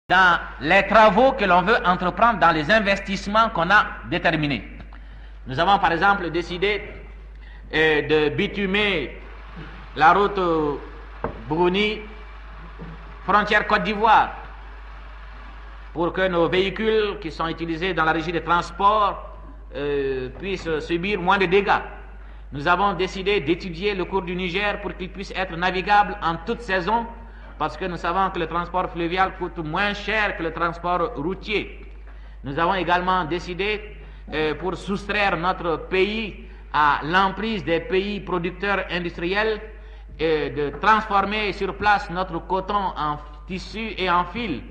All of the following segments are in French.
dans les travaux que l'on veut entreprendre, dans les investissements qu'on a déterminés. Nous avons par exemple décidé de bitumer la route Bruni, frontière Côte d'Ivoire, pour que nos véhicules qui sont utilisés dans la régie des transports puissent subir moins de dégâts. Nous avons décidé d'étudier le cours du Niger pour qu'il puisse être navigable en toute saison, parce que nous savons que le transport fluvial coûte moins cher que le transport routier. Nous avons également décidé, pour soustraire notre pays à l'emprise des pays producteurs industriels, de transformer sur place notre coton en tissu et en fil,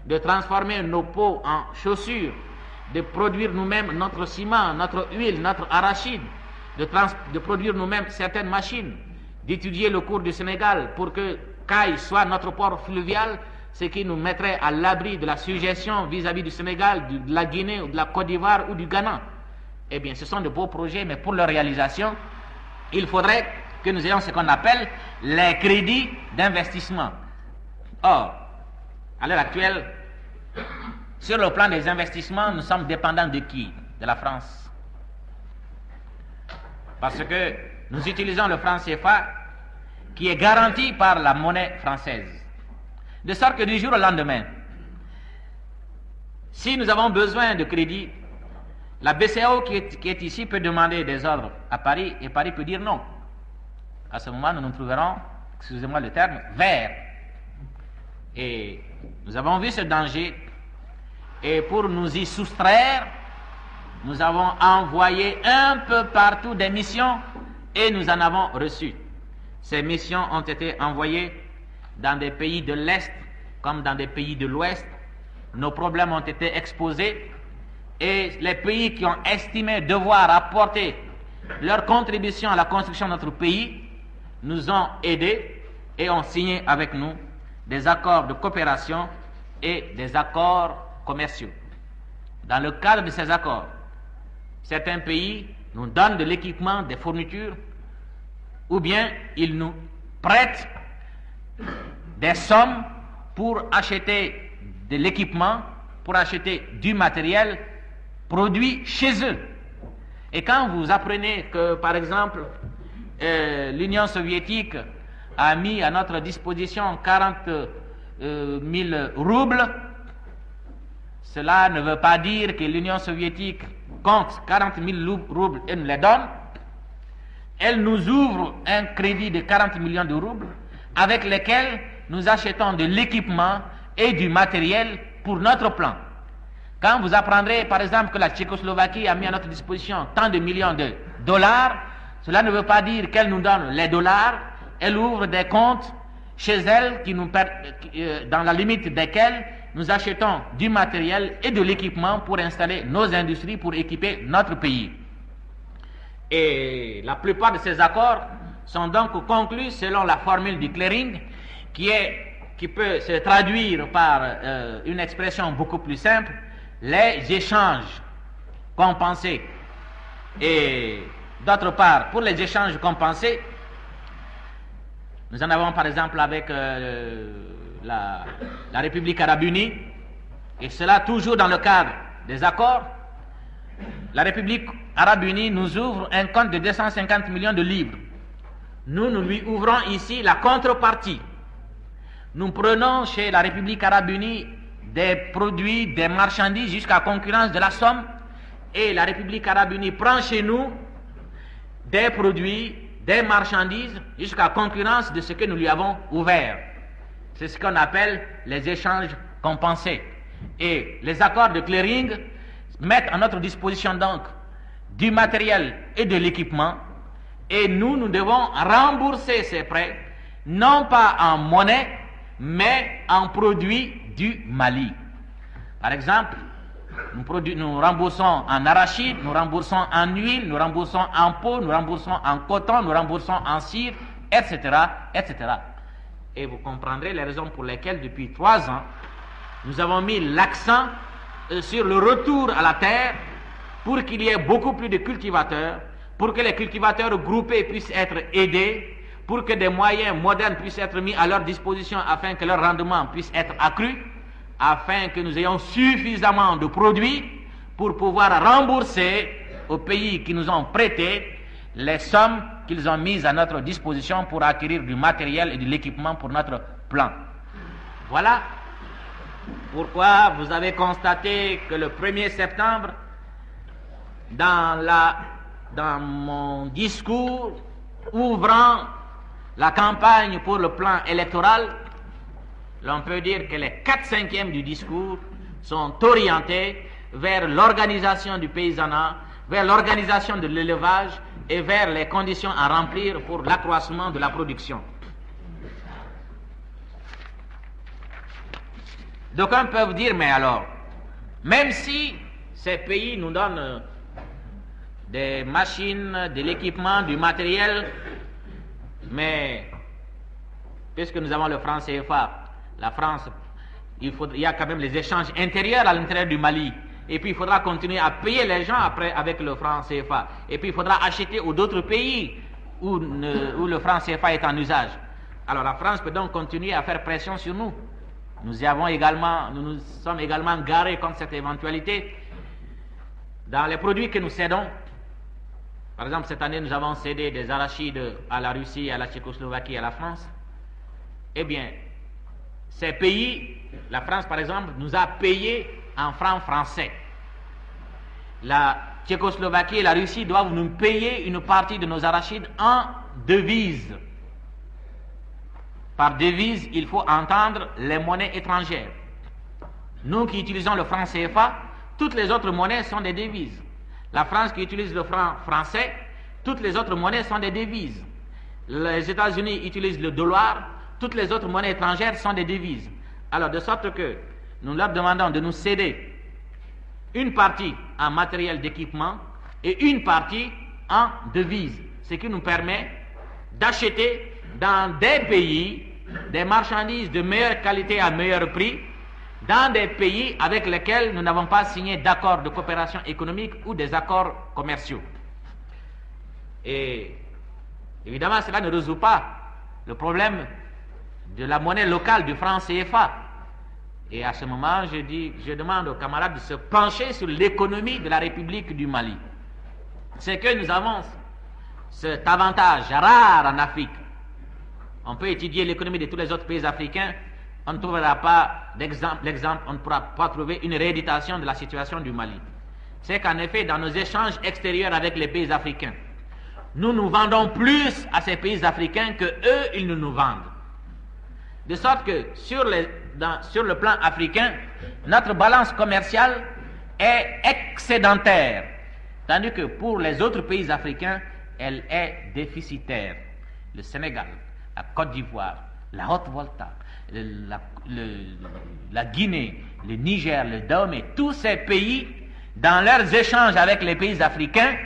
de transformer nos peaux en chaussures, de produire nous-mêmes notre ciment, notre huile, notre arachide, de produire nous-mêmes certaines machines, d'étudier le cours du Sénégal pour que Caille soit notre port fluvial, ce qui nous mettrait à l'abri de la suggestion vis-à-vis du Sénégal, de la Guinée, ou de la Côte d'Ivoire ou du Ghana. Eh bien, ce sont de beaux projets, mais pour leur réalisation, il faudrait que nous ayons ce qu'on appelle les crédits d'investissement. Or, à l'heure actuelle, sur le plan des investissements, nous sommes dépendants de qui? De la France. Parce que nous utilisons le franc CFA qui est garanti par la monnaie française. De sorte que du jour au lendemain, si nous avons besoin de crédit, la BCEAO qui est ici peut demander des ordres à Paris et Paris peut dire non. À ce moment, nous nous trouverons, excusez-moi le terme, verts. Et nous avons vu ce danger, et pour nous y soustraire, nous avons envoyé un peu partout des missions et nous en avons reçu. Ces missions ont été envoyées dans des pays de l'Est comme dans des pays de l'Ouest. Nos problèmes ont été exposés et les pays qui ont estimé devoir apporter leur contribution à la construction de notre pays nous ont aidés et ont signé avec nous des accords de coopération et des accords commerciaux. Dans le cadre de ces accords, certains pays nous donnent de l'équipement, des fournitures, ou bien ils nous prêtent des sommes pour acheter de l'équipement, pour acheter du matériel produit chez eux. Et quand vous apprenez que, par exemple, l'Union soviétique a mis à notre disposition 40 000 roubles, cela ne veut pas dire que l'Union soviétique compte 40 000 roubles et nous les donne. Elle nous ouvre un crédit de 40 millions de roubles avec lesquels nous achetons de l'équipement et du matériel pour notre plan. Quand vous apprendrez par exemple que la Tchécoslovaquie a mis à notre disposition tant de millions de dollars, cela ne veut pas dire qu'elle nous donne les dollars. Elle ouvre des comptes chez elle dans la limite desquels nous achetons du matériel et de l'équipement pour installer nos industries, pour équiper notre pays. Et la plupart de ces accords sont donc conclus selon la formule du clearing qui peut se traduire par une expression beaucoup plus simple, les échanges compensés. Et d'autre part, pour les échanges compensés, nous en avons par exemple avec la République arabe unie, et cela toujours dans le cadre des accords. La République arabe unie nous ouvre un compte de 250 millions de livres. Nous lui ouvrons ici la contrepartie. Nous prenons chez la République arabe unie des produits, des marchandises jusqu'à concurrence de la somme, et la République arabe unie prend chez nous des produits, des marchandises jusqu'à concurrence de ce que nous lui avons ouvert. C'est ce qu'on appelle les échanges compensés. Et les accords de clearing mettent à notre disposition donc du matériel et de l'équipement, et nous devons rembourser ces prêts, non pas en monnaie, mais en produits du Mali. Par exemple, nous remboursons en arachide, nous remboursons en huile, nous remboursons en peau, nous remboursons en coton, nous remboursons en cire, etc., etc. Et vous comprendrez les raisons pour lesquelles, depuis 3 ans, nous avons mis l'accent sur le retour à la terre pour qu'il y ait beaucoup plus de cultivateurs, pour que les cultivateurs groupés puissent être aidés, pour que des moyens modernes puissent être mis à leur disposition afin que leur rendement puisse être accru. afin que nous ayons suffisamment de produits pour pouvoir rembourser aux pays qui nous ont prêté les sommes qu'ils ont mises à notre disposition pour acquérir du matériel et de l'équipement pour notre plan. Voilà pourquoi vous avez constaté que le 1er septembre, dans mon discours ouvrant la campagne pour le plan électoral, l'on peut dire que les 4/5 du discours sont orientés vers l'organisation du paysanat, vers l'organisation de l'élevage et vers les conditions à remplir pour l'accroissement de la production. D'aucuns peuvent dire, mais alors, même si ces pays nous donnent des machines, de l'équipement, du matériel, mais puisque nous avons le franc CFA, la France, il y a quand même les échanges intérieurs à l'intérieur du Mali. Et puis il faudra continuer à payer les gens après avec le franc CFA. Et puis il faudra acheter aux d'autres pays où le franc CFA est en usage. Alors la France peut donc continuer à faire pression sur nous. Nous nous sommes également garés contre cette éventualité dans les produits que nous cédons. Par exemple, cette année, nous avons cédé des arachides à la Russie, à la Tchécoslovaquie et à la France. Eh bien, ces pays, la France par exemple, nous a payé en francs français. La Tchécoslovaquie et la Russie doivent nous payer une partie de nos arachides en devises. Par devise, il faut entendre les monnaies étrangères. Nous qui utilisons le franc CFA, toutes les autres monnaies sont des devises. La France qui utilise le franc français, toutes les autres monnaies sont des devises. Les États-Unis utilisent le dollar, toutes les autres monnaies étrangères sont des devises. Alors, de sorte que nous leur demandons de nous céder une partie en matériel d'équipement et une partie en devises, ce qui nous permet d'acheter dans des pays des marchandises de meilleure qualité à meilleur prix, dans des pays avec lesquels nous n'avons pas signé d'accords de coopération économique ou des accords commerciaux. Et évidemment, cela ne résout pas le problème de la monnaie locale du franc CFA. Et à ce moment, je demande aux camarades de se pencher sur l'économie de la République du Mali. C'est que nous avons cet avantage rare en Afrique. On peut étudier l'économie de tous les autres pays africains, on ne trouvera pas d'exemple, on ne pourra pas trouver une rééditation de la situation du Mali. C'est qu'en effet, dans nos échanges extérieurs avec les pays africains, nous vendons plus à ces pays africains que eux, ils nous vendent. De sorte que sur le plan africain, notre balance commerciale est excédentaire, tandis que pour les autres pays africains, elle est déficitaire. Le Sénégal, la Côte d'Ivoire, la Haute-Volta, la Guinée, le Niger, le Dahomey, tous ces pays, dans leurs échanges avec les pays africains,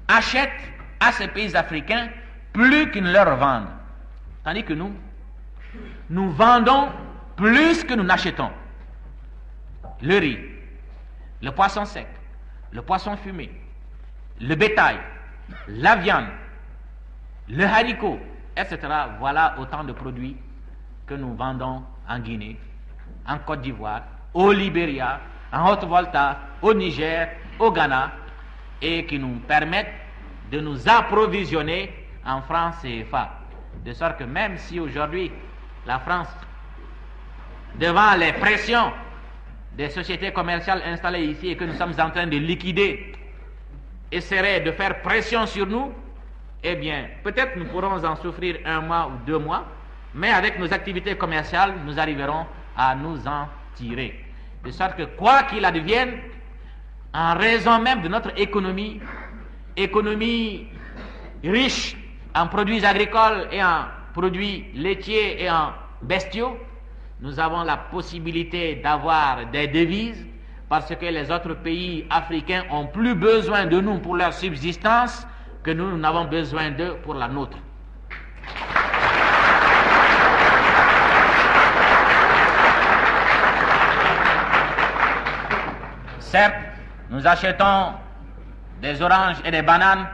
achètent à ces pays africains plus qu'ils ne leur vendent. Tandis que nous vendons plus que nous n'achetons. Le riz, le poisson sec, le poisson fumé, le bétail, la viande, le haricot, etc. Voilà autant de produits que nous vendons en Guinée, en Côte d'Ivoire, au Libéria, en Haute-Volta, au Niger, au Ghana, et qui nous permettent de nous approvisionner en francs CFA. De sorte que même si aujourd'hui la France, devant les pressions des sociétés commerciales installées ici et que nous sommes en train de liquider, essaierait de faire pression sur nous, eh bien, peut-être nous pourrons en souffrir 1 mois ou 2 mois, mais avec nos activités commerciales, nous arriverons à nous en tirer. De sorte que, quoi qu'il advienne, en raison même de notre économie riche en produits agricoles et en produits laitiers et en bestiaux, nous avons la possibilité d'avoir des devises parce que les autres pays africains ont plus besoin de nous pour leur subsistance que nous n'avons besoin d'eux pour la nôtre. Certes, nous achetons des oranges et des bananes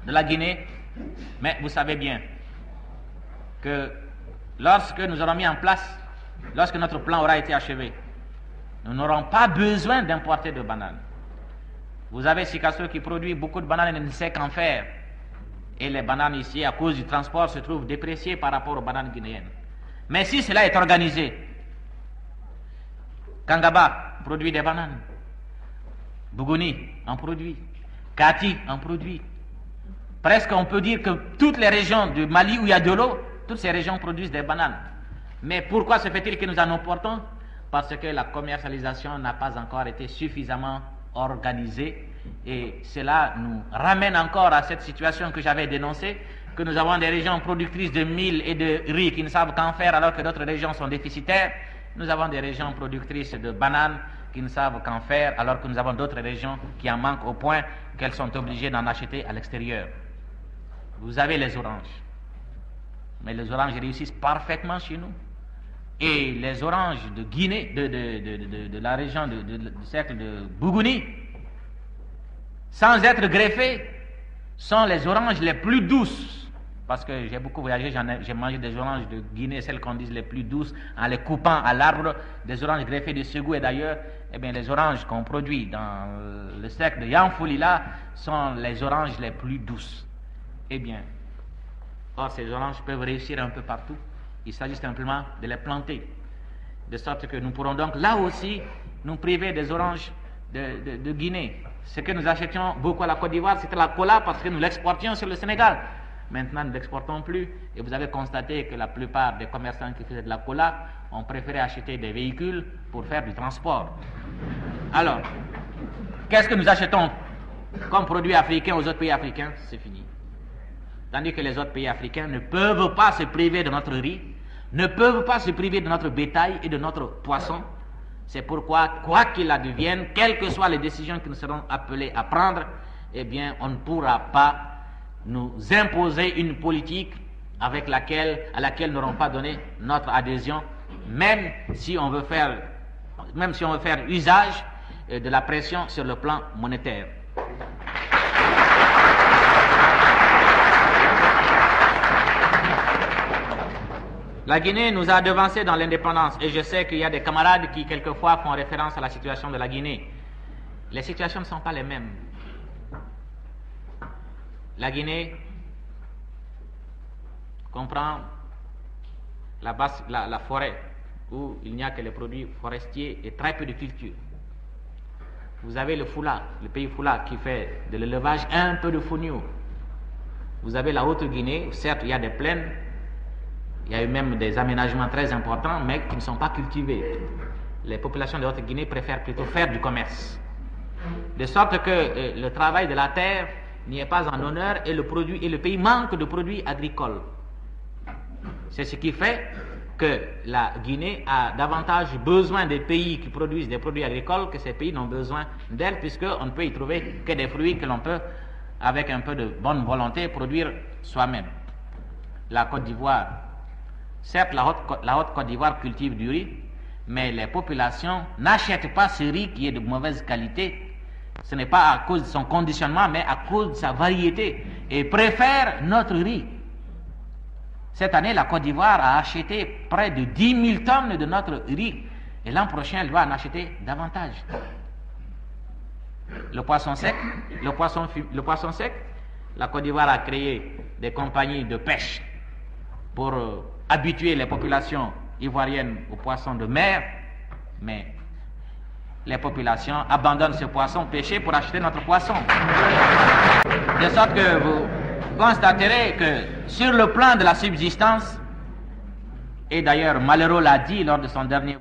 de la Guinée, mais vous savez bien que lorsque nous aurons mis en place lorsque notre plan aura été achevé, nous n'aurons pas besoin d'importer de bananes. Vous avez Sikasso qui produit beaucoup de bananes et ne sait qu'en faire. Et les bananes ici, à cause du transport, se trouvent dépréciées par rapport aux bananes guinéennes. Mais si cela est organisé, Kangaba produit des bananes, Bougouni en produit, Kati en produit. Presque on peut dire que toutes les régions du Mali où il y a de l'eau, toutes ces régions produisent des bananes. Mais pourquoi se fait-il que nous en importons? Parce que la commercialisation n'a pas encore été suffisamment organisée. Et cela nous ramène encore à cette situation que j'avais dénoncée, que nous avons des régions productrices de mil et de riz qui ne savent qu'en faire alors que d'autres régions sont déficitaires. Nous avons des régions productrices de bananes qui ne savent qu'en faire alors que nous avons d'autres régions qui en manquent au point qu'elles sont obligées d'en acheter à l'extérieur. Vous avez les oranges. Mais les oranges réussissent parfaitement chez nous. Et les oranges de Guinée, de la région du cercle de Bougouni, sans être greffées, sont les oranges les plus douces. Parce que j'ai beaucoup voyagé, j'ai mangé des oranges de Guinée, celles qu'on dit les plus douces, en les coupant à l'arbre, des oranges greffées de Ségou et d'ailleurs. Eh bien, les oranges qu'on produit dans le cercle de Yanfoulila sont les oranges les plus douces. Eh bien, or ces oranges peuvent réussir un peu partout. Il s'agit simplement de les planter. De sorte que nous pourrons donc là aussi nous priver des oranges de Guinée. Ce que nous achetions beaucoup à la Côte d'Ivoire, c'était la cola parce que nous l'exportions sur le Sénégal. Maintenant, nous ne l'exportons plus. Et vous avez constaté que la plupart des commerçants qui faisaient de la cola ont préféré acheter des véhicules pour faire du transport. Alors, qu'est-ce que nous achetons comme produits africains aux autres pays africains? C'est fini. Tandis que les autres pays africains ne peuvent pas se priver de notre riz, ne peuvent pas se priver de notre bétail et de notre poisson. C'est pourquoi, quoi qu'il advienne, quelles que soient les décisions que nous serons appelés à prendre, eh bien, on ne pourra pas nous imposer une politique à laquelle nous n'aurons pas donné notre adhésion, même si on veut faire usage de la pression sur le plan monétaire. La Guinée nous a devancés dans l'indépendance et je sais qu'il y a des camarades qui quelquefois font référence à la situation de la Guinée. Les situations ne sont pas les mêmes. La Guinée comprend la forêt où il n'y a que les produits forestiers et très peu de culture. Vous avez le Foula, le pays Foula qui fait de l'élevage, un peu de fonio. Vous avez la Haute-Guinée, certes il y a des plaines, il y a eu même des aménagements très importants, mais qui ne sont pas cultivés. Les populations de Haute-Guinée préfèrent plutôt faire du commerce. De sorte que le travail de la terre n'y est pas en honneur et le pays manque de produits agricoles. C'est ce qui fait que la Guinée a davantage besoin des pays qui produisent des produits agricoles que ces pays n'ont besoin d'elle, puisqu'on ne peut y trouver que des fruits que l'on peut, avec un peu de bonne volonté, produire soi-même. La Côte d'Ivoire, certes la haute Côte d'Ivoire cultive du riz, mais les populations n'achètent pas ce riz qui est de mauvaise qualité. Ce n'est pas à cause de son conditionnement, mais à cause de sa variété, et préfèrent notre riz. Cette année, la Côte d'Ivoire a acheté près de 10 000 tonnes de notre riz, et l'an prochain, elle va en acheter davantage. Le poisson sec, la Côte d'Ivoire a créé des compagnies de pêche pour habituer les populations ivoiriennes aux poissons de mer, mais les populations abandonnent ce poisson pêché pour acheter notre poisson. De sorte que vous constaterez que sur le plan de la subsistance, et d'ailleurs Malheureux l'a dit lors de son dernier